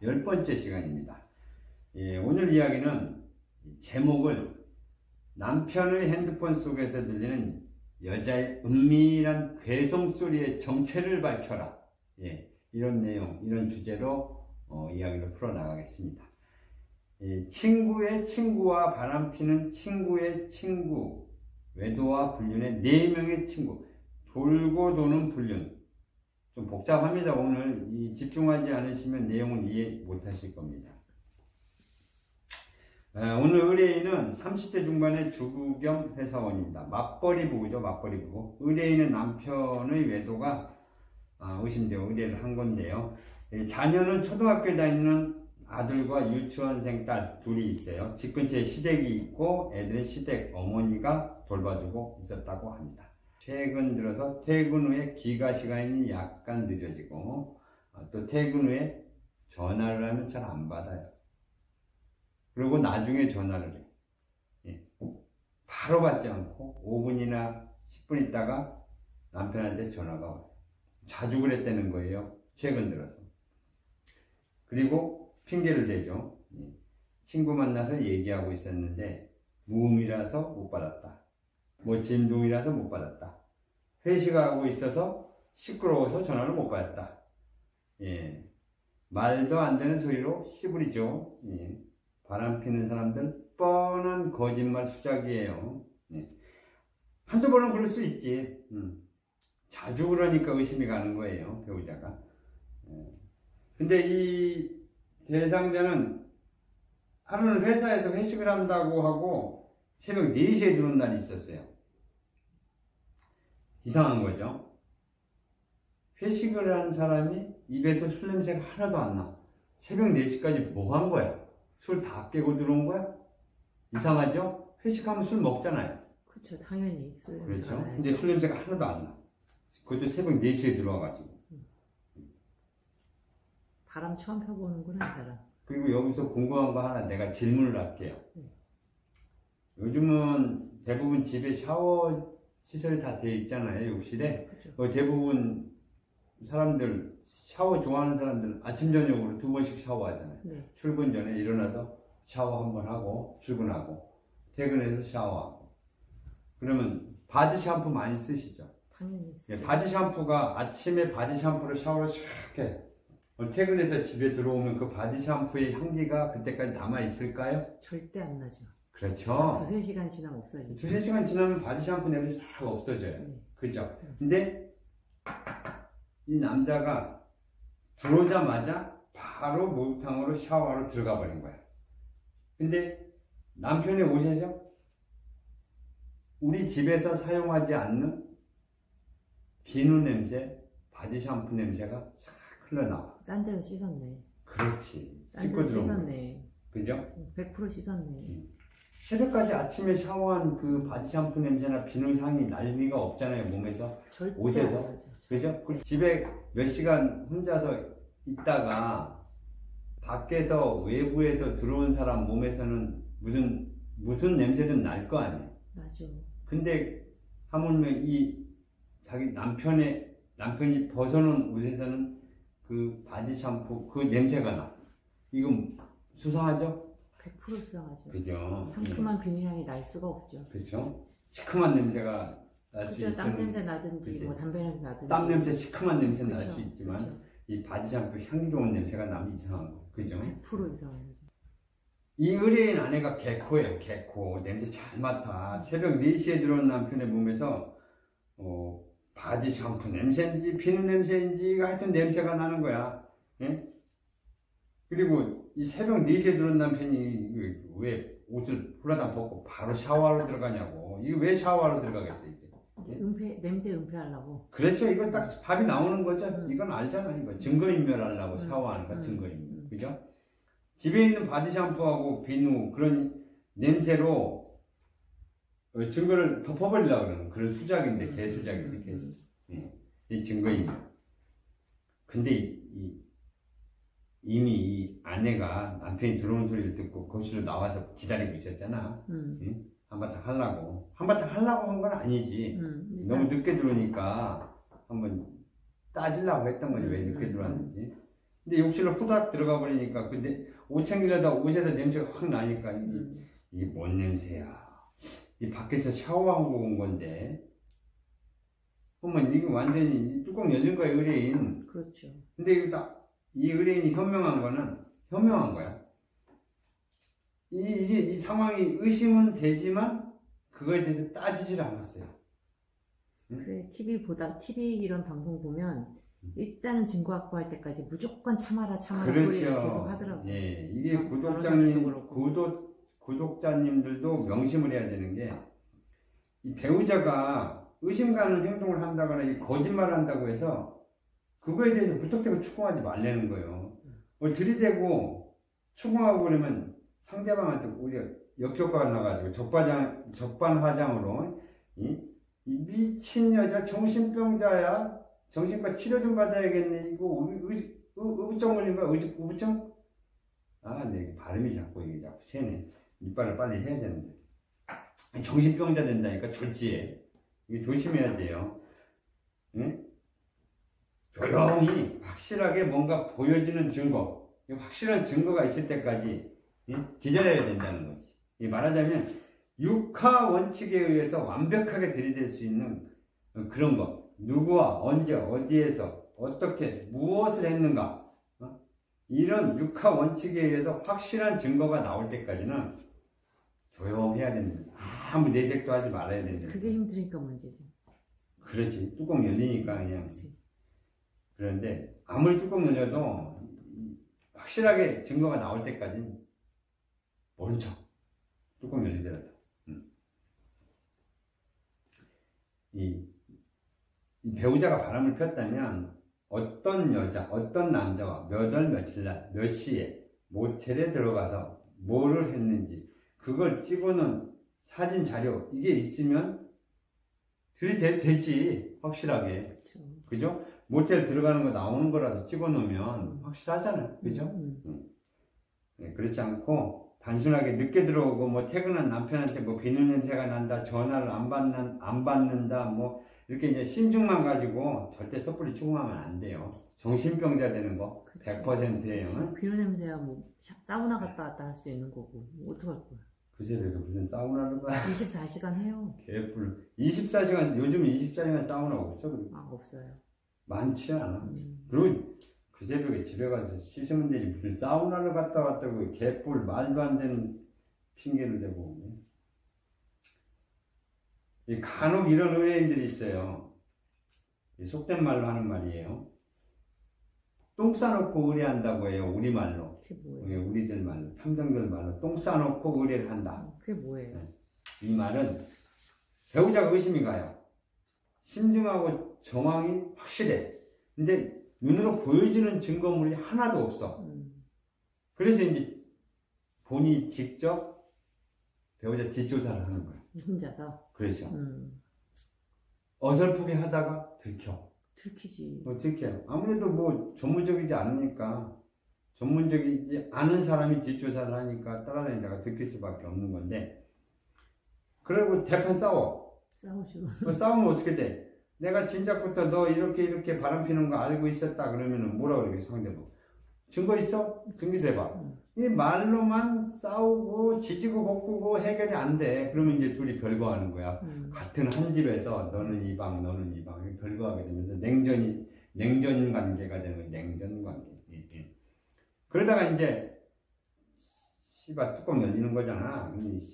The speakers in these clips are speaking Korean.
10번째 시간입니다. 예, 오늘 이야기는 제목을 남편의 핸드폰 속에서 들리는 여자의 은밀한 괴성소리의 정체를 밝혀라. 예, 이런 내용, 이런 주제로 이야기를 풀어나가겠습니다. 예, 친구의 친구와 바람피는 친구의 친구, 외도와 불륜의 4명의 친구, 돌고 도는 불륜. 좀 복잡합니다. 오늘 집중하지 않으시면 내용을 이해 못하실 겁니다. 오늘 의뢰인은 30대 중반의 주부 겸 회사원입니다. 맞벌이 부부죠. 맞벌이 부부. 의뢰인은 남편의 외도가 의심되어 의뢰를 한 건데요. 자녀는 초등학교에 다니는 아들과 유치원생 딸 둘이 있어요. 집 근처에 시댁이 있고 애들의 시댁 어머니가 돌봐주고 있었다고 합니다. 최근 들어서 퇴근 후에 귀가 시간이 약간 늦어지고 또 퇴근 후에 전화를 하면 잘 안 받아요. 그리고 나중에 전화를 해. 예. 바로 받지 않고 5분이나 10분 있다가 남편한테 전화가 와요. 자주 그랬다는 거예요. 최근 들어서. 그리고 핑계를 대죠. 예. 친구 만나서 얘기하고 있었는데 무음이라서 못 받았다. 뭐 진동이라서 못 받았다. 회식하고 있어서 시끄러워서 전화를 못 받았다. 예. 말도 안 되는 소리로 씨부리죠. 예. 바람피는 사람들 뻔한 거짓말 수작이에요. 예. 한두 번은 그럴 수 있지. 자주 그러니까 의심이 가는 거예요. 배우자가. 예. 근데 이 대상자는 하루는 회사에서 회식을 한다고 하고 새벽 4시에 들어온 날이 있었어요. 이상한 거죠. 회식을 한 사람이 입에서 술 냄새가 하나도 안 나. 새벽 4시까지 뭐 한 거야? 술 다 깨고 들어온 거야? 이상하죠? 회식하면 술 먹잖아요. 그렇죠. 당연히 술 냄새. 그렇죠. 근데 술 냄새가 하나도 안 나. 그것도 새벽 4시에 들어와가지고. 바람 처음 펴보는구나, 사람. 그리고 여기서 궁금한 거 하나 내가 질문을 할게요. 요즘은 대부분 집에 샤워 시설이 다 되어 있잖아요. 욕실에. 그렇죠. 대부분 사람들 샤워 좋아하는 사람들은 아침 저녁으로 2번씩 샤워하잖아요. 네. 출근 전에 일어나서 샤워 한번 하고 출근하고 퇴근해서 샤워하고. 그러면 바디 샴푸 많이 쓰시죠? 당연히 예, 바디 샴푸가 아침에 바디 샴푸로 샤워를 샥 해. 퇴근해서 집에 들어오면 그 바디 샴푸의 향기가 그때까지 남아 있을까요? 절대 안 나죠. 그렇죠. 2-3시간 지나면 없어지죠. 2-3시간 지나면 바디 샴푸 냄새 싹 없어져요. 그죠? 근데 이 남자가 들어오자마자 바로 목욕탕으로 샤워하러 들어가 버린 거야. 근데 남편이 오셔서 우리 집에서 사용하지 않는 비누 냄새, 바디 샴푸 냄새가 싹 흘러나와. 딴 데서 씻었네. 그렇지. 딴 씻고 데서 들어온 씻었네. 그죠? 100% 씻었네. 새벽까지 아침에 샤워한 그 바디 샴푸 냄새나 비누 향이 날 리가 없잖아요. 몸에서, 절대 옷에서. 안 나죠. 그죠? 집에 몇 시간 혼자서 있다가 밖에서 외부에서 들어온 사람 몸에서는 무슨 냄새든 날 거 아니에요. 나죠. 근데 하물며 이 자기 남편이 벗어놓은 옷에서는 그 바디 샴푸 그 냄새가 나. 이건 수상하죠? 100% 수상하죠. 그죠? 상큼한 비누향이 날 수가 없죠. 그렇죠? 시큼한 냄새가 날 수 그렇죠. 땀 있으면 냄새 나든지 그치? 뭐 담배 냄새 나든지. 땀 냄새, 시큼한 냄새 날 그쵸, 수 있지만 그쵸. 이 바디 샴푸 향기로운 냄새가 나면 이상한 거. 그죠? 100% 이상한 거죠. 이 의뢰인 아내가 개코예요. 개코. 냄새 잘 맡아. 새벽 4시에 들어온 남편의 몸에서 바디 샴푸 냄새인지 비누 냄새인지가 하여튼 냄새가 나는 거야. 예? 그리고 이 새벽 4시에 들어온 남편이 왜 옷을 훌라당 벗고 바로 샤워하러 들어가냐고. 이게 왜 샤워하러 들어가겠어 이게. 예? 냄새 은폐하려고. 그렇죠. 이건 딱 답이 나오는 거죠. 이건 알잖아. 이거 증거인멸하려고 샤워하는 거 증거인멸. 그죠? 집에 있는 바디 샴푸하고 비누 그런 냄새로 증거를 덮어버리려고 그러는 그런 수작인데 개수작인데 개수. 예. 이 증거인멸. 근데 이미 이 아내가 남편이 들어오는 소리를 듣고 거실로 나와서 기다리고 있었잖아. 예? 한바탕 하려고 한 건 아니지. 너무 늦게 들어오니까 한번 따지려고 했던 거지. 왜 늦게 들어왔는지. 근데 욕실로 후닥 들어가 버리니까 옷 챙기려다 옷에서 냄새가 확 나니까 이게 뭔 냄새야. 이 밖에서 샤워하고 온 건데. 어머, 이게 완전히 뚜껑 열린 거야, 의뢰인. 그렇죠. 근데 이 의뢰인이 현명한 거야. 이 상황이 의심은 되지만, 그거에 대해서 따지질 않았어요. 그래, TV 이런 방송 보면, 일단은 증거 확보할 때까지 무조건 참아라 그렇죠. 소리를 계속 하더라고요. 예, 이게 변호사들도 그렇고. 구독자님들도 명심을 해야 되는 게, 이 배우자가 의심 가는 행동을 한다거나 이 거짓말을 한다고 해서 그거에 대해서 무턱대고 추궁하지 말라는 거예요. 들이대고 추궁하고 그러면 상대방한테 오히려 역효과가 나가지고 적반하장으로 이 미친 여자 정신병자야, 정신과 치료 좀 받아야겠네. 이거 우부증 걸린 거야. 우부증? 네, 발음이 자꾸 새네. 이빨을 빨리 해야 되는데. 정신병자 된다니까, 졸지에. 이거 조심해야 돼요. 예? 조용히, 확실하게 뭔가 보여지는 증거, 확실한 증거가 있을 때까지 기다려야 된다는 거지. 말하자면, 육하 원칙에 의해서 완벽하게 들이댈 수 있는 그런 것. 누구와, 언제, 어디에서, 어떻게, 무엇을 했는가. 이런 육하 원칙에 의해서 확실한 증거가 나올 때까지는 조용해야 됩니다. 아무 내색도 하지 말아야 됩니다. 그게 힘드니까 문제지. 그렇지. 뚜껑 열리니까 그냥. 그렇지. 그런데 아무리 뚜껑 열려도 확실하게 증거가 나올 때까지는 모른 척. 뚜껑 열리더라도. 이 배우자가 바람을 폈다면 어떤 여자, 어떤 남자와 몇 월 며칠 날, 몇 시에 모텔에 들어가서 뭐를 했는지 그걸 찍어놓은 사진 자료 이게 있으면 되지 확실하게. 그렇죠. 그죠? 모텔 들어가는 거 나오는 거라도 찍어놓으면 확실하잖아요. 그죠? 네, 그렇지 않고 단순하게 늦게 들어오고 뭐 퇴근한 남편한테 뭐 비누 냄새가 난다, 전화를 안 받는다, 뭐 이렇게 이제 심증만 가지고 절대 섣불리 추궁하면 안 돼요. 정신병자 되는 거 100%예요. 비누 냄새야 뭐 사우나 갔다 왔다 할 수 있는 거고 뭐 어떡할 거야. 그 새벽에 무슨 사우나를 봐. 24시간 해요. 개뿔. 24시간, 요즘 24시간 사우나 없어? 없어요. 많지 않아. 그리고 그 새벽에 집에 가서 씻으면 되지. 무슨 사우나를 갔다 왔다고 개뿔, 말도 안 되는 핑계를 대고. 간혹 이런 의뢰인들이 있어요. 속된 말로 하는 말이에요. 똥 싸놓고 의뢰한다고 해요. 우리말로. 그게 뭐예요? 우리들 말로, 탐정들 말로 똥 싸놓고 의뢰를 한다. 그게 뭐예요? 이 말은 배우자가 의심이 가요. 심증하고 정황이 확실해. 근데 눈으로 보여지는 증거물이 하나도 없어. 그래서 이제 본인이 직접 배우자 뒷조사를 하는 거야. 혼자서? 그렇죠. 어설프게 하다가 들키지. 들켜요. 아무래도 뭐 전문적이지 않은 사람이 뒷조사를 하니까 따라다니다가 들킬 수밖에 없는 건데, 그리고 대판 싸우죠. 싸우면 어떻게 돼? 내가 진작부터 너 이렇게 바람 피는 거 알고 있었다 그러면은 뭐라 그러겠어, 상대방. 증거 있어? 증기대봐. 이 말로만 싸우고 지지고 볶고 해결이 안 돼. 그러면 이제 둘이 별거하는 거야. 같은 한 집에서 너는 이 방, 너는 이 방, 별거하게 되면서 냉전 관계가 되는 거야. 냉전 관계. 그러다가 이제 씨발 뚜껑 열리는 거잖아. 이제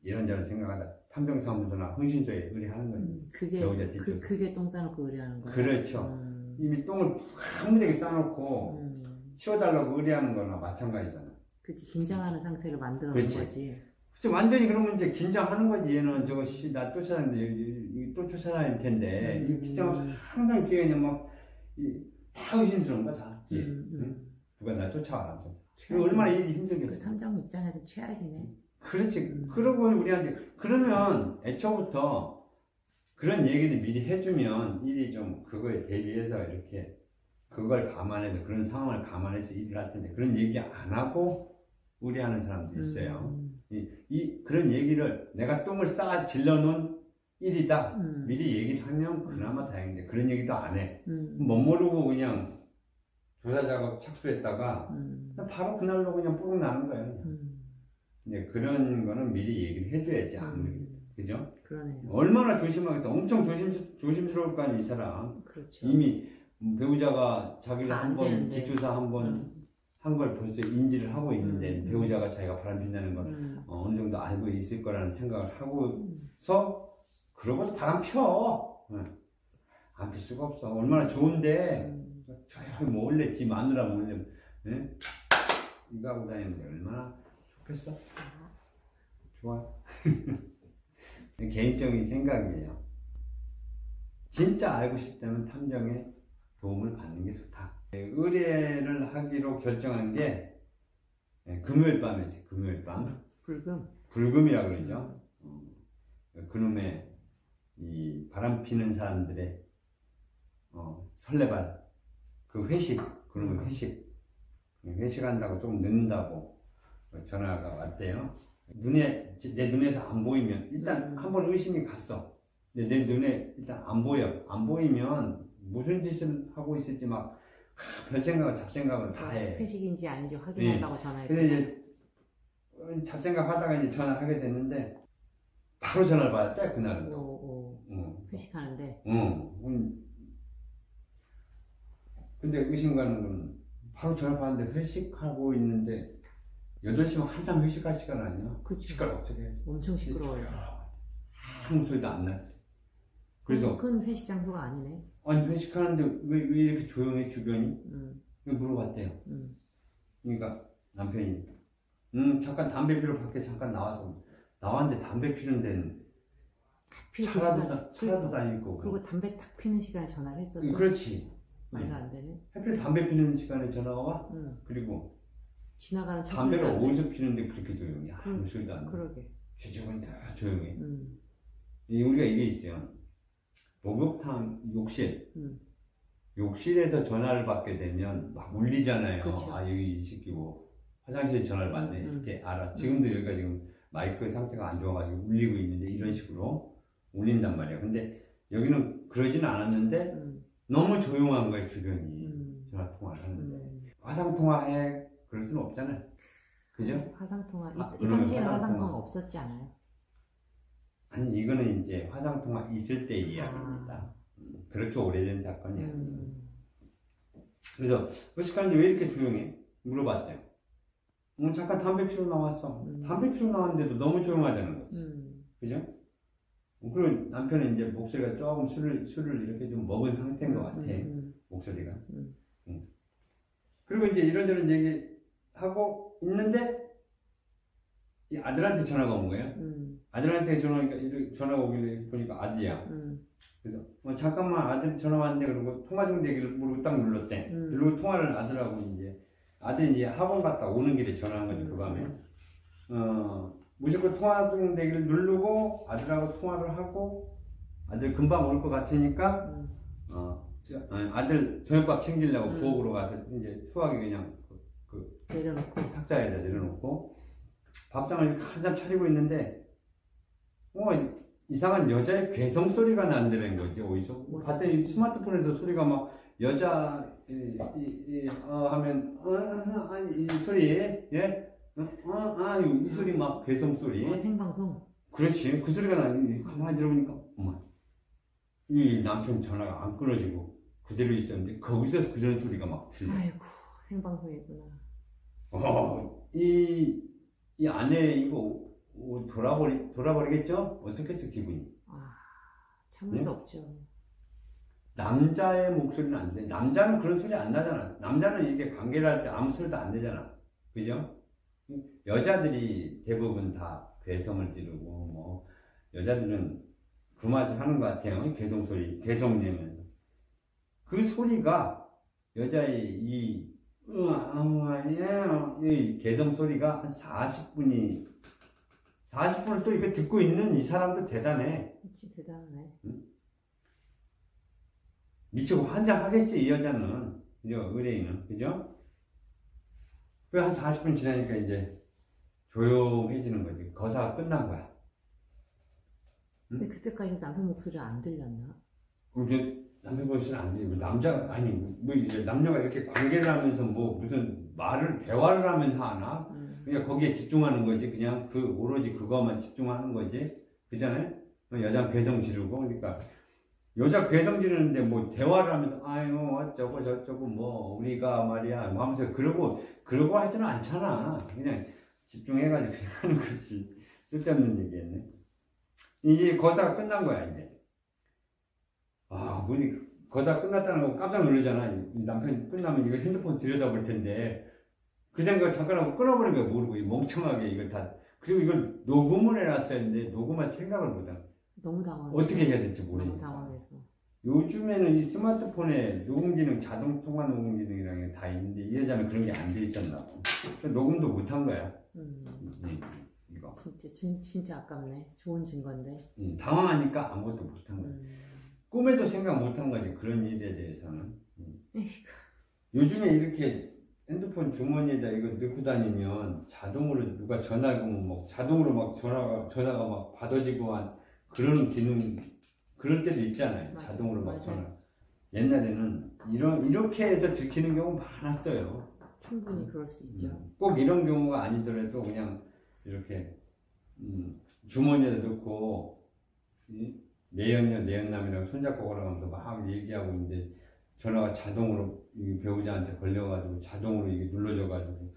이런저런 생각하다 탐정사무소나 흥신소에 의뢰하는 거지. 그게 똥 싸놓고 의뢰하는 거야. 그렇죠. 이미 똥을 아무데게 싸놓고 치워달라고 의뢰하는 거나 마찬가지잖아. 그치, 긴장하는 상태를 만들어 놓은 거지. 그치, 완전히 그러면 이제 긴장하는 거지. 얘는 나 쫓아다니는데, 또 쫓아다닐 텐데, 이 긴장하면서 항상 뒤에 그냥 다 의심스러운 거야, 다. 누가 나 쫓아와라. 얼마나 일이 힘들겠어. 그 탐정 입장에서 최악이네. 그렇지. 그러고 우리한테, 그러면 애초부터 그런 얘기를 미리 해주면 일이 좀 그거에 대비해서 이렇게 그걸 감안해서 그런 상황을 감안해서 일을 할 텐데 그런 얘기 안 하고 의뢰하는 사람도 있어요. 그런 얘기를 내가 똥을 쌓아 질러놓은 일이다. 미리 얘기를 하면 그나마 다행인데 그런 얘기도 안 해. 못 모르고 그냥 조사 작업 착수했다가 바로 그날로 그냥 뽀록 나는 거예요. 근데 그런 거는 미리 얘기를 해줘야지, 아무리. 그죠? 그러네요. 얼마나 조심하겠어. 엄청 조심스러울 거 아니야, 이 사람. 그렇죠. 이미 배우자가 자기를 안 한번 되는데. 뒷조사 한번 한 걸 벌써 인지를 하고 있는데 배우자가 자기가 바람핀다는 걸 어느 정도 알고 있을 거라는 생각을 하고서 그러고도 바람 펴. 안 필 수가 없어. 얼마나 좋은데 조용히 몰래 지 마누라 몰래 이거 하고 다니는데 얼마나 좋겠어. 좋아. 개인적인 생각이에요. 진짜 알고 싶다면 탐정의 도움을 받는 게 좋다. 의뢰를 하기로 결정한 게 금요일 밤이었어요. 금요일 밤. 불금이라고 그러죠. 그놈의 이 바람 피는 사람들의 설레발 그 회식, 그놈의 회식한다고 조금 늦는다고 전화가 왔대요. 내 눈에서 안 보이면 일단 한번 의심이 갔어. 근데 내 눈에 일단 안 보여. 안 보이면 무슨 짓을 하고 있을지 막 별생각을 잡생각을 다 해. 회식인지 아닌지 확인한다고 네. 전화했고. 근데 이제 잡생각 하다가 이제 전화를 하게 됐는데 바로 전화를 받았대 그날은. 회식하는데. 근데 의심 가는 건 바로 전화 받았는데 회식하고 있는데 8시면 한참 회식할 시간 아니야? 그쵸. 시끌벅적해. 엄청 시끄러워요. 아무 소리도 안 나지. 그래서 큰 회식 장소가 아니네. 아니 회식하는데 왜 이렇게 조용해 주변이? 물어봤대요. 그러니까 남편이 잠깐 담배 피러 밖에 잠깐 나왔는데 담배 피는 데는 차라도 다닐 거고. 그리고 담배 탁 피는 시간에 전화를 했었대. 그렇지. 말도 안 되네. 하필 담배 피는 시간에 전화가 와? 그리고 지나가는 차 담배를 어디서 피는데 그렇게 조용해? 아무 소리도 안 나. 그러게. 주집은 다 조용해. 우리가 이게 있어요. 목욕탕 욕실. 욕실에서 전화를 받게 되면 막 울리잖아요. 그쵸. 아 여기 이 새끼 뭐 화장실에 전화를 받네 이렇게 알아. 지금도 여기가 지금 마이크 상태가 안 좋아가지고 울리고 있는데 이런 식으로 울린단 말이에요. 근데 여기는 그러지는 않았는데 너무 조용한 거예요 주변이. 전화 통화를 하는데 화상 통화해 그럴 수는 없잖아요. 그죠? 화상통화. 이 당시에는 화상통화 없었지 않아요? 아니 이거는 이제 화상통화 있을 때 이야기입니다. 그렇게 오래된 사건이야. 그래서 회식하는데 왜 이렇게 조용해? 물어봤대요. 잠깐 담배 피러 나왔어. 담배 피러 나왔는데도 너무 조용하다는 거지. 그죠? 그리고 남편은 이제 목소리가 조금 술을 이렇게 좀 먹은 상태인 것 같아. 목소리가. 그리고 이제 이런저런 얘기하고 있는데 이 아들한테 전화가 온 거예요. 아들한테 전화가 오길래 보니까 아들이야. 그래서 잠깐만 아들 전화 왔는데 그러고 통화 중대기를 물고 딱 눌렀대. 누르고 통화를 아들하고 이제 아들이 이제 학원 갔다 오는 길에 전화한 거지 그 밤에. 무조건 통화 중대기를 누르고 아들하고 통화를 하고 아들 금방 올 것 같으니까 아들 저녁밥 챙기려고 부엌으로 가서 이제 수학이 그냥 내려놓고 탁자에다 내려놓고 밥상을 한참 차리고 있는데 이상한 여자의 괴성 소리가 난다는 거지. 어디서 봤더니 스마트폰에서 소리가 막 여자 하면 이 소리 이 소리 막 괴성 소리. 생방송. 그렇지. 그 소리가 나니 가만히 들어보니까 이 남편 전화가 안 끊어지고 그대로 있었는데 거기서 그런 소리가 막 들려. 아이고 생방송이구나. 이 아내 이거 돌아버리겠죠? 어떻겠어 기분이? 참을 수 없죠. 남자의 목소리는 안 돼. 남자는 그런 소리 안 나잖아. 남자는 이렇게 관계를 할 때 아무 소리도 안 내잖아. 그죠? 여자들이 대부분 다 괴성을 지르고 뭐 여자들은 그 맛을 하는 것 같아요. 괴성 내면서 그 소리가 여자의 이 개성 소리가 한 40분을 또 이거 듣고 있는 이 사람도 대단해. 그치, 대단하네. 응? 미치고 환장하겠지, 이 여자는. 그죠? 의뢰인은. 그죠? 그 한 40분 지나니까 이제 조용해지는 거지. 거사가 끝난 거야. 근데 그때까지 남편 목소리가 안 들렸나? 이제 남편 보시면 안 돼요. 남자, 아니, 뭐 이제 남녀가 이렇게 관계를 하면서 뭐 무슨 대화를 하면서 하나? 그냥 거기에 집중하는 거지. 그냥 오로지 그거만 집중하는 거지. 그잖아요? 여자 괴성 지르고. 그러니까, 여자 괴성 지르는데 뭐 대화를 하면서, 아유, 어쩌고 저쩌고 뭐, 우리가 말이야. 뭐 하면서 그러고 하지는 않잖아. 그냥 집중해가지고 그냥 하는 거지. 쓸데없는 얘기했네. 이제 거사가 끝난 거야, 이제. 문이 거사 끝났다는 거 깜짝 놀라잖아. 이 남편이 끝나면 이거 핸드폰 들여다볼 텐데. 그 생각 잠깐 하고 끊어버린 거야, 모르고. 멍청하게 이걸 다. 그리고 이걸 녹음을 해놨어야 했는데, 녹음할 생각을 못한. 너무 당황해서. 어떻게 해야 될지 모르니까. 너무 당황해서. 요즘에는 이 스마트폰에 녹음 기능, 자동 통화 녹음 기능이랑 다 있는데, 이 여자는 그런 게 안 돼 있었나 봐. 녹음도 못한 거야. 이거. 진짜 아깝네. 좋은 증거인데. 당황하니까 아무것도 못한 거야. 꿈에도 생각 못한 거지, 그런 일에 대해서는. 요즘에 이렇게 핸드폰 주머니에다 이거 넣고 다니면 자동으로 누가 전화를 오면 막 자동으로 막 전화가 막 받아지고 한 그런 기능, 그럴 때도 있잖아요. 맞아, 자동으로 막 맞아. 전화. 옛날에는 이렇게 해서 들키는 경우 많았어요. 충분히 그럴 수 있죠. 꼭 이런 경우가 아니더라도 그냥 이렇게 주머니에다 넣고 내연녀 내연남이라고 손잡고 걸어가면서 막 얘기하고 있는데 전화가 자동으로 배우자한테 걸려가지고 자동으로 이게 눌러져가지고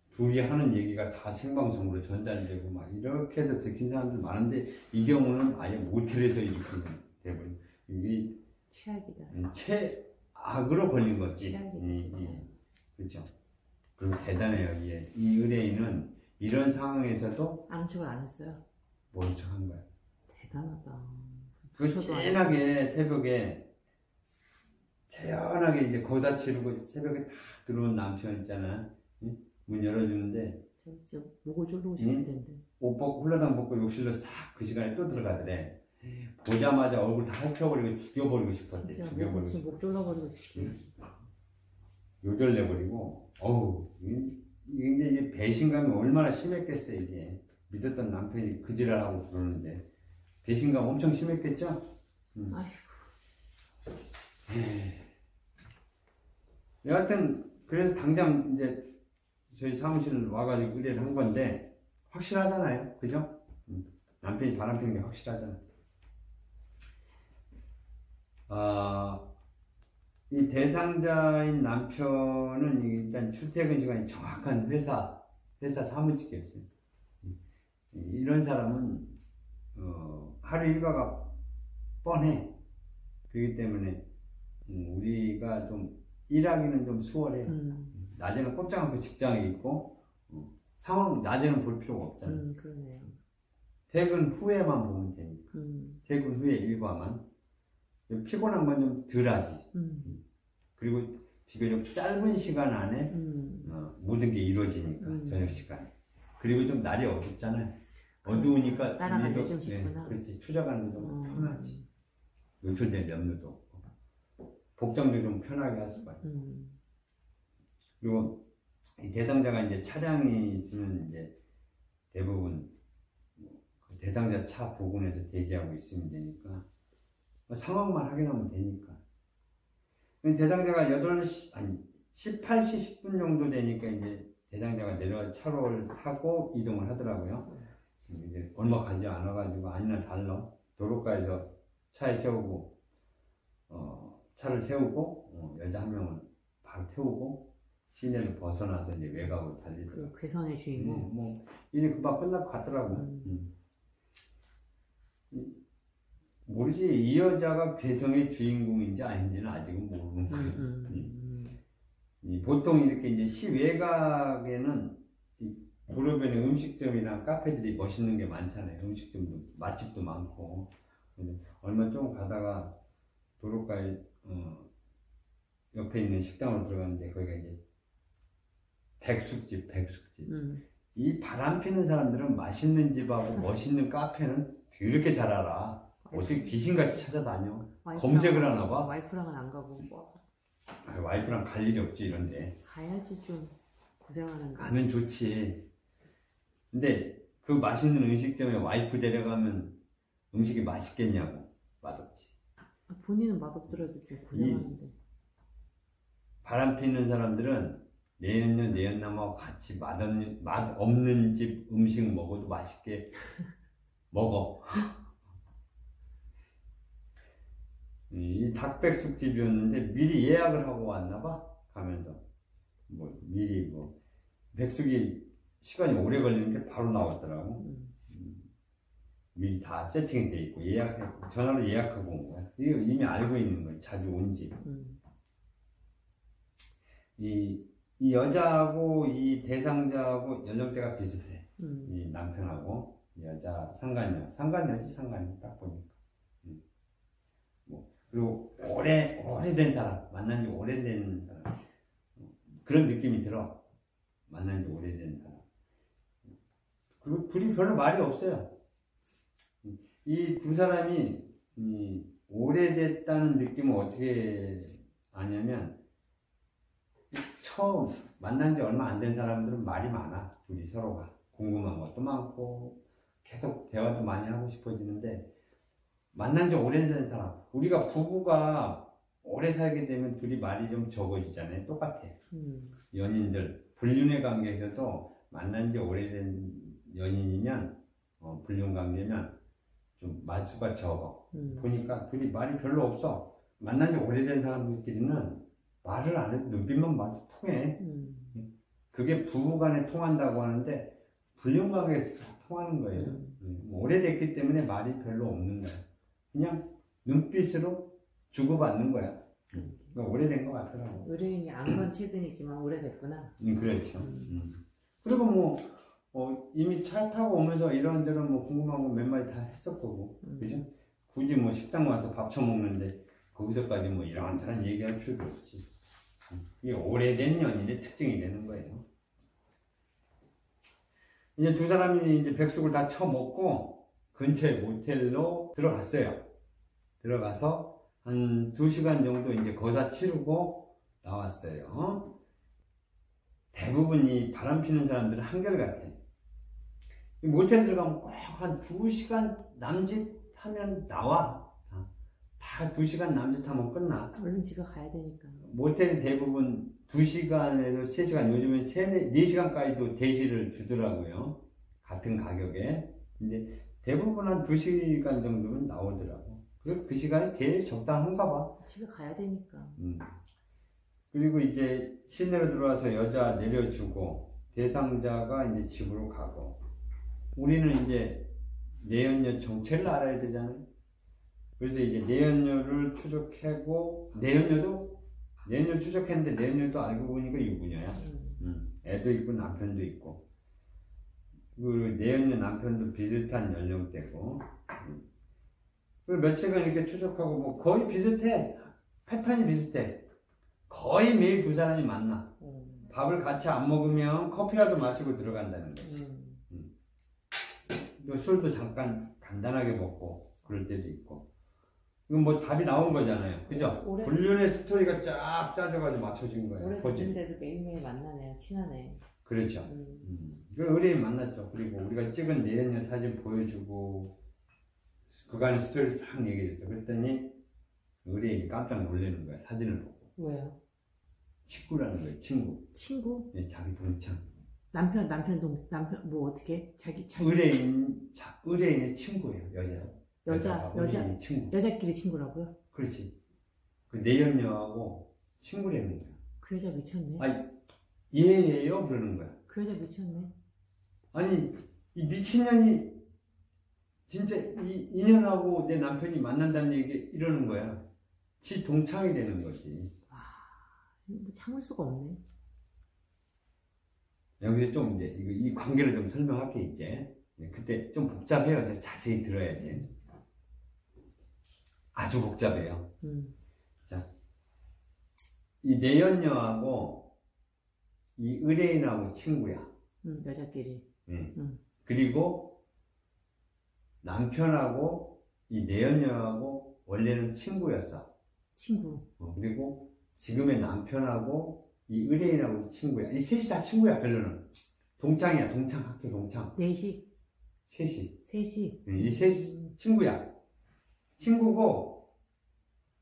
둘이 하는 얘기가 다 생방송으로 전달되고 막 이렇게 해서 들킨 사람들 많은데 이 경우는 아예 모텔에서 이렇게 돼버린 이게 최악이다. 최악으로 걸린 거지. 최악이다, 진짜. 그렇죠. 그리고 대단해요. 이 의뢰인은 이런 상황에서도 아는 척을 안 했어요. 모른 척한 거야. 대단하다. 그 쨍하게 새벽에 태연하게 이제 거사 치르고 새벽에 다 들어온 남편 있잖아. 응? 문 열어주는데 저 목을 졸르고 싶을 텐데. 옷 벗고 홀라당 벗고 욕실로 싹 그 시간에 또 들어가더래. 보자마자 얼굴 다 핥혀버리고 죽여버리고 싶었대. 죽여버리고 싶었대. 목 졸라버리고 싶지. 요절내버리고 이게 배신감이 얼마나 심했겠어요. 이게 믿었던 남편이 그 지랄하고 그러는데 배신감 엄청 심했겠죠? 아이고. 여하튼 그래서 당장 이제 저희 사무실 와가지고 의뢰를 한 건데 확실하잖아요, 그죠? 남편이 바람핀 게 확실하잖아. 이 대상자인 남편은 일단 출퇴근 시간이 정확한 회사 사무직이었어요. 이런 사람은 하루 일과가 뻔해. 그렇기 때문에 우리가 좀 일하기는 좀 수월해요. 낮에는 꼼짝 않고 직장에 있고 상황 낮에는 볼 필요가 없잖아요. 그러네요. 퇴근 후에만 보면 되니까. 퇴근 후에 일과만. 피곤한 건 좀 덜하지. 그리고 비교적 짧은 시간 안에 모든 게 이루어지니까 저녁 시간에. 그리고 좀 날이 어둡잖아요. 어두우니까 따라가기 좀 쉽구나. 그렇지. 추적하는 게 좀 편하지. 노출된 염려도 없고 복장도 좀 편하게 할 수가 있고. 그리고 이 대상자가 이제 차량이 있으면 이제 대부분 그 대상자 차 부근에서 대기하고 있으면 되니까 상황만 확인하면 되니까. 대상자가 18시 10분 정도 되니까 이제 대상자가 내려와 차로를 타고 이동을 하더라고요. 이제 얼마 가지 않아가지고 아니나 달라 도로가에서 차에 세우고 차를 세우고 여자 한 명은 바로 태우고 시내를 벗어나서 이제 외곽으로 달리더라고요. 그 괴선의 주인공. 뭐 일이 금방 끝나고 갔더라고요. 모르지 이 여자가 괴성의 주인공인지 아닌지는 아직은 모르는 거예요. 보통 이렇게 이제 시외곽에는 도로변에 음식점이나 카페들이 멋있는 게 많잖아요. 음식점도 맛집도 많고. 얼마 좀 가다가 도로가에 옆에 있는 식당으로 들어갔는데 거기가 이제 백숙집. 이 바람 피는 사람들은 맛있는 집하고 멋있는 카페는 이렇게 잘 알아. 어떻게 귀신같이 찾아다녀? 검색을 하나 봐? 와이프랑은 안 가고 뭐. 와이프랑 갈 일이 없지 이런데. 가야지 좀 고생하는데. 가면 좋지. 근데 그 맛있는 음식점에 와이프 데려가면 음식이 맛있겠냐고. 맛없지. 본인은 맛없더라도 좀 고생하는데. 바람 피는 사람들은 내연녀, 내연남하고 같이 맛없는 집 음식 먹어도 맛있게 먹어. 이 닭백숙집이었는데 미리 예약을 하고 왔나봐. 가면서 미리 백숙이 시간이 오래 걸리는데 바로 나왔더라고. 미리 다 세팅이 돼 있고 전화로 예약하고 온 거야. 이거 이미 알고 있는 거야. 자주 온 집. 이 여자하고 이 대상자하고 연령대가 비슷해. 이 남편하고 여자 상간녀지 딱 보니까. 그리고 오래된 사람, 만난 지 오래된 사람, 그런 느낌이 들어. 만난 지 오래된 사람. 그리고 둘이 별로 말이 없어요. 이 두 사람이 오래됐다는 느낌을 어떻게 아냐면, 처음 만난 지 얼마 안 된 사람들은 말이 많아. 둘이 서로가 궁금한 것도 많고 계속 대화도 많이 하고 싶어지는데, 만난 지 오래된 사람, 우리가 부부가 오래 살게 되면 둘이 말이 좀 적어지잖아요. 똑같아. 연인들 불륜의 관계에서도 만난 지 오래된 연인이면 불륜 관계면 좀 말수가 적어. 보니까 둘이 말이 별로 없어. 만난 지 오래된 사람들끼리는 말을 안 해도 눈빛만 봐도 통해. 그게 부부간에 통한다고 하는데 불륜 관계에서 통하는 거예요. 오래됐기 때문에 말이 별로 없는 거야. 그냥 눈빛으로 주고받는 거야. 그러니까 오래된 것 같더라고. 의뢰인이 안 건 최근이지만 오래됐구나. 그렇죠. 그리고 이미 차 타고 오면서 이런저런 궁금한 거 몇 마디 다 했을 거고, 그죠? 굳이 식당 와서 밥 처먹는데 거기서까지 이런저런 얘기할 필요도 없지. 이게 오래된 연인의 특징이 되는 거예요. 이제 두 사람이 이제 백숙을 다 처먹고 근처에 모텔로 들어갔어요. 들어가서 한 2시간 정도 이제 거사 치르고 나왔어요. 대부분 이 바람 피는 사람들은 한결같아. 모텔 들어가면 꼭 한 2시간 남짓하면 나와. 다 2시간 남짓하면 끝나. 얼른 집에 가야 되니까. 모텔이 대부분 2시간에서 3시간, 요즘엔 4시간까지도 대시를 주더라고요. 같은 가격에. 근데 대부분 한 2시간 정도는 나오더라고. 그래서 그 시간이 제일 적당한가 봐. 집에 가야 되니까. 그리고 이제 시내로 들어와서 여자 내려주고 대상자가 이제 집으로 가고, 우리는 이제 내연녀 정체를 알아야 되잖아요. 그래서 이제 내연녀를 추적하고, 내연녀 추적했는데 내연녀도 알고 보니까 유부녀야. 애도 있고 남편도 있고. 그 내연녀 남편도 비슷한 연령대고. 그리고 며칠간 이렇게 추적하고 거의 비슷해. 패턴이 비슷해. 거의 매일 두 사람이 만나. 밥을 같이 안 먹으면 커피라도 마시고 들어간다는 거지. 또 술도 잠깐 간단하게 먹고 그럴 때도 있고. 이건 답이 나온 거잖아요. 그죠? 불륜의 스토리가 쫙 짜져가지고 맞춰진 거예요. 오래 됐는데도 매일매일 만나네요. 친하네. 그렇죠. 의뢰인 만났죠. 그리고 우리가 찍은 내연녀 사진 보여주고 그간의 스토리를 싹 얘기했죠. 그랬더니 의뢰인이 깜짝 놀라는 거야. 사진을 보고. 왜요? 친구라는 거예요. 친구. 친구? 네, 자기 동창. 남편 어떻게? 자기 의뢰인의 친구예요. 여자 친구. 여자끼리 친구라고요? 그렇지. 그 내연녀하고 친구라는 거야. 그 여자 미쳤네. 아니, 얘예요? 그러는 거야. 그 여자 미쳤네. 아니, 이 미친년이 진짜 이 인연하고 내 남편이 만난다는 얘기 이러는 거야. 지 동창이 되는 거지. 와, 참을 수가 없네. 여기서 좀 이제 이 관계를 좀 설명할게 이제. 그때 좀 복잡해요. 자세히 들어야 돼. 아주 복잡해요. 자, 이 내연녀하고 이 의뢰인하고 친구야. 여자끼리. 네. 그리고 남편하고 이 내연녀하고 원래는 친구였어. 친구. 그리고 지금의 남편하고 이 의뢰인하고 친구야. 이 셋이 다 친구야. 별로는 동창이야. 학교 동창. 넷이. 셋이. 셋이. 이 셋이 친구야. 친구고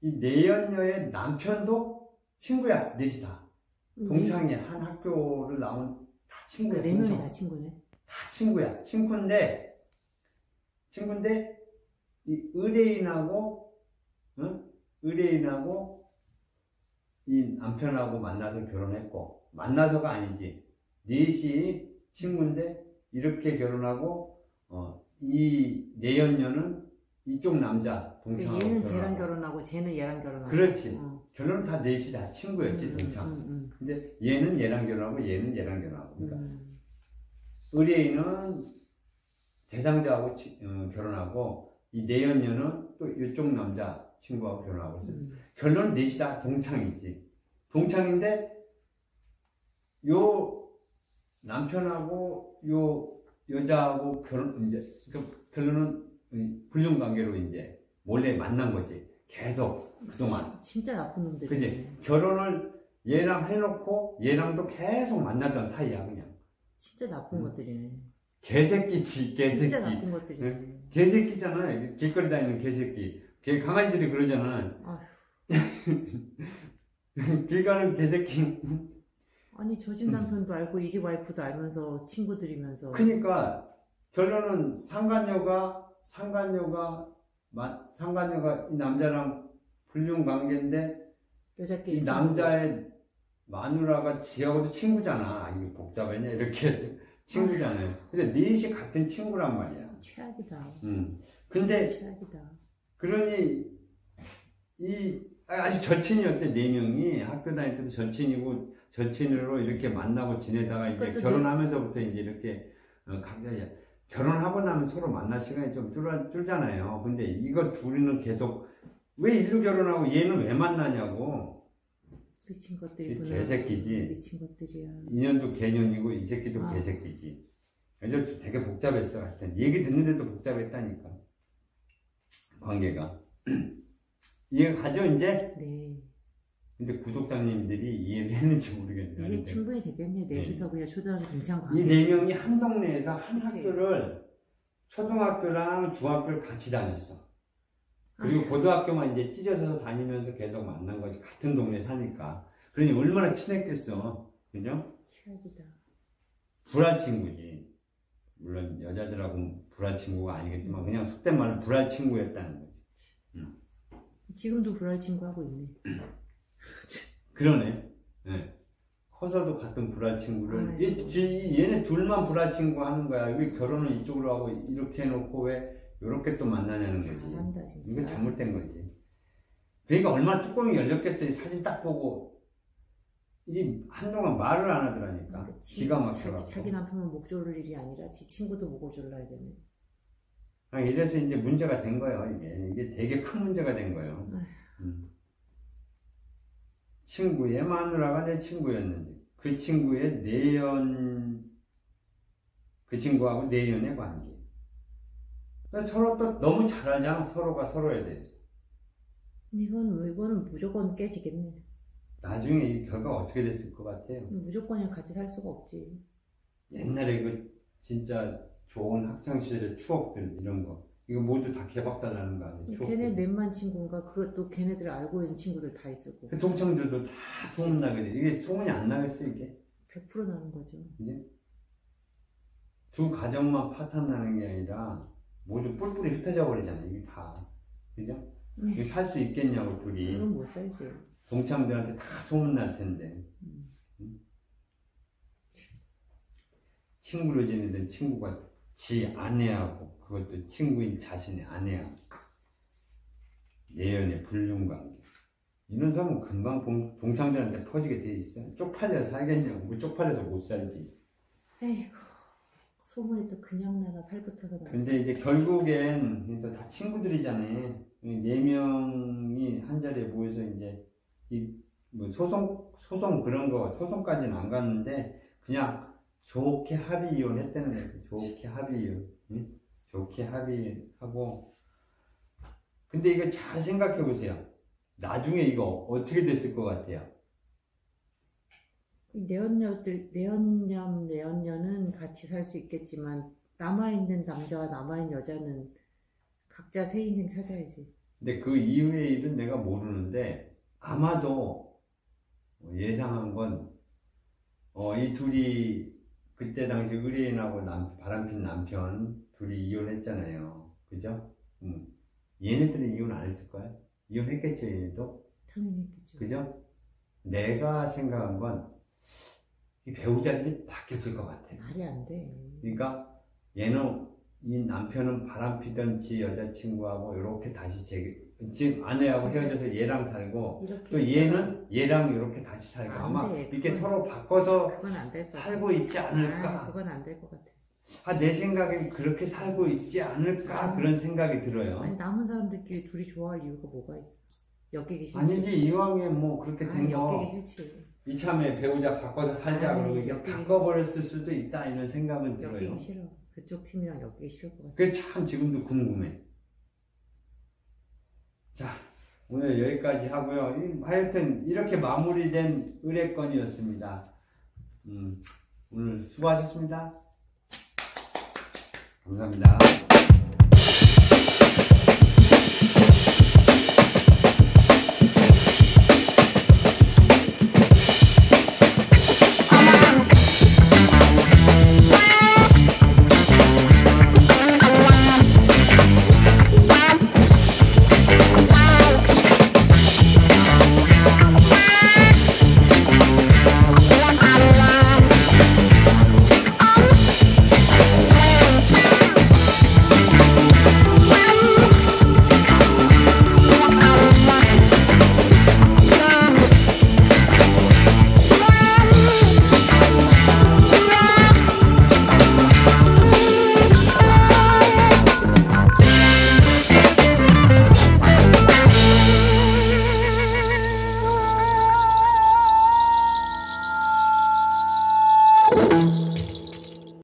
이 내연녀의 남편도 친구야. 넷이 다. 동창이야. 한 학교를 나온 다 친구야. 네 명이 동창. 다 친구네. 다 친구야. 친구인데, 이 의뢰인하고, 응? 의뢰인하고, 이 남편하고 만나서 결혼했고, 만나서가 아니지. 넷이 친구인데, 이렇게 결혼하고, 이 내연녀는 이쪽 남자, 동창하고 얘는 결혼하고. 쟤랑 결혼하고 쟤는 얘랑 결혼하고. 그렇지. 결혼은 다 넷이 다 친구였지, 동창. 근데 얘는 얘랑 결혼하고, 얘는 얘랑 결혼하고. 그러니까 의뢰인은 대상자하고 결혼하고, 이 내연녀는 또 이쪽 남자 친구하고 결혼하고 있어. 결론은 넷이 다 동창이지. 동창인데, 요 남편하고 요 여자하고 결론은 불륜 관계로 이제 몰래 만난 거지. 계속 그동안. 진짜 나쁜 놈들이. 그지? 결혼을 얘랑 해놓고 얘랑도 계속 만나던 사이야, 그냥. 진짜 나쁜 것들이네. 개새끼지, 개새끼. 진짜 나쁜 것들이네. 응? 개새끼잖아. 길거리 다니는 개새끼. 강아지들이 그러잖아. 길 가는 개새끼. 아니 저 집 남편도 알고 이 집 와이프도 알면서 친구들이면서. 그러니까 결론은 상간녀가 이 남자랑 불륜 관계인데 여자끼리 이 남자의 마누라가 지하고도 친구잖아. 이게 복잡하냐 이렇게 친구잖아요. 근데 넷이 같은 친구란 말이야. 최악이다. 근데 최악이다. 그러니 아주 절친이었대. 4명이 학교 다닐 때도 절친으로 이렇게 만나고 지내다가 이제 결혼하면서부터 이제 이렇게 각자 결혼하고 나면 서로 만날 시간이 좀 줄잖아요. 근데 이거 둘이는 계속 왜 일로 결혼하고 얘는 왜 만나냐고. 미친 것들이구나. 개새끼지. 미친 것들이야. 인연도 개년이고 이 새끼도 개새끼지. 그래서 되게 복잡했어. 하여튼 얘기 듣는데도 복잡했다니까. 관계가. 이해가 가죠 이제? 네. 근데 구독자님들이 이해를 했는지 모르겠네요. 이게 충분히 되겠네. 넷이서 그냥 초등학교 동창 이 관계. 4명이 한 동네에서 한 그치. 학교를 초등학교랑 중학교를 같이 다녔어. 그리고 고등학교만 이제 찢어져서 다니면서 계속 만난 거지. 같은 동네 사니까. 그러니 얼마나 친했겠어. 그죠? 최악이다. 불알 친구지. 물론 여자들하고는 불알 친구가 아니겠지만 그냥 속된 말로 불알 친구였다는 거지. 지금도 불알 친구 하고 있네. 그러네. 네. 커서도 같은 불알 친구를 얘네 둘만 불알 친구 하는 거야. 왜 결혼을 이쪽으로 하고 이렇게 해놓고 왜 이렇게 또 만나냐는 거지. 잘한다, 진짜. 이건 잘못된 거지. 그러니까 얼마나 뚜껑이 열렸겠어. 이 사진 딱 보고 이 한동안 말을 안 하더라니까. 기가 막혀갖고. 자기 남편은 목 조를 일이 아니라 지 친구도 목을 졸라야 되네. 이래서 이제 문제가 된 거예요. 이게 되게 큰 문제가 된 거예요. 친구의 마누라가 내 친구였는데 그 친구의 그 친구하고 내연의 관계. 서로 또 너무 잘 알잖아. 서로가 서로에 대해서. 이거는 무조건 깨지겠네. 나중에 이 결과가 어떻게 됐을 것 같아요? 무조건 같이 살 수가 없지. 옛날에 그 진짜 좋은 학창시절의 추억들 이런 거 이거 모두 다 개박살 나는 거 아니에요? 걔네 넷만 친구인가? 그것도 걔네들 알고 있는 친구들 다 있을 거고. 그 동창들도 다 소문나게 돼. 이게 소문이 안 나겠어 이게? 100% 나는 거죠. 이제 두 가정만 파탄 나는 게 아니라 모두 뿔뿔이 흩어져 버리잖아 이게 다. 그죠? 이게 살 수 있겠냐고 둘이. 그건 못 살지. 동창들한테 다 소문날 텐데. 친구로 지내던 친구가 지 아내하고 그것도 친구인 자신의 아내하고 내연의 불륜관계. 이런 사람은 금방 동창들한테 퍼지게 돼 있어. 쪽팔려서 살겠냐고. 뭐 쪽팔려서 못 살지. 에이구, 소문이 또 그냥 나라 살부터가 나지. 근데 이제 결국엔 또 다 친구들이잖아요. 4명이 한 자리에 모여서 이제 뭐 소송 그런 거 소송까지는 안 갔는데 그냥 좋게 합의 이혼했다는 거죠. 좋게 합의 이혼. 응? 좋게 합의하고. 근데 이거 잘 생각해 보세요. 나중에 이거 어떻게 됐을 것 같아요? 내연녀는 같이 살 수 있겠지만 남아있는 남자와 남아있는 여자는 각자 새 인생 찾아야지. 근데 그 이후의 일은 내가 모르는데 아마도 예상한 건 이 둘이 그때 당시 의뢰인하고 바람핀 남편 둘이 이혼했잖아요. 그죠? 얘네들은 이혼 안 했을 거야? 이혼했겠죠, 얘네도? 당연히 했겠죠. 그죠? 내가 생각한 건 이 배우자들이 바뀌었을 것 같아. 말이 안 돼. 그러니까 이 남편은 바람피던 지 여자친구하고 이렇게 다시 지금 아내하고 헤어져서 얘랑 살고 이렇게 또 얘는 얘랑 이렇게 다시 살고 안 아마 돼. 이렇게 그건- 서로 바꿔서 그건 안 될 것 같아. 살고 있지 않을까? 그건 안 될 것 같아. 내 생각엔 그렇게 살고 있지 않을까? 그런 생각이 들어요. 아니 남은 사람들끼리 둘이 좋아할 이유가 뭐가 있어? 엮이기 싫지. 아니지, 이왕에 뭐 그렇게 된 거 엮이기 싫지. 이참에 배우자 바꿔서 살자 아니, 그러고 이게 엮이기 바꿔버렸을 수도 있다 이런 생각은 들어요. 엮이기 싫어. 그쪽 팀이랑 엮이기 싫을 것 같아. 그게 참 지금도 궁금해. 자, 오늘 여기까지 하고요. 하여튼 이렇게 마무리된 의뢰건이었습니다. 오늘 수고하셨습니다. 감사합니다.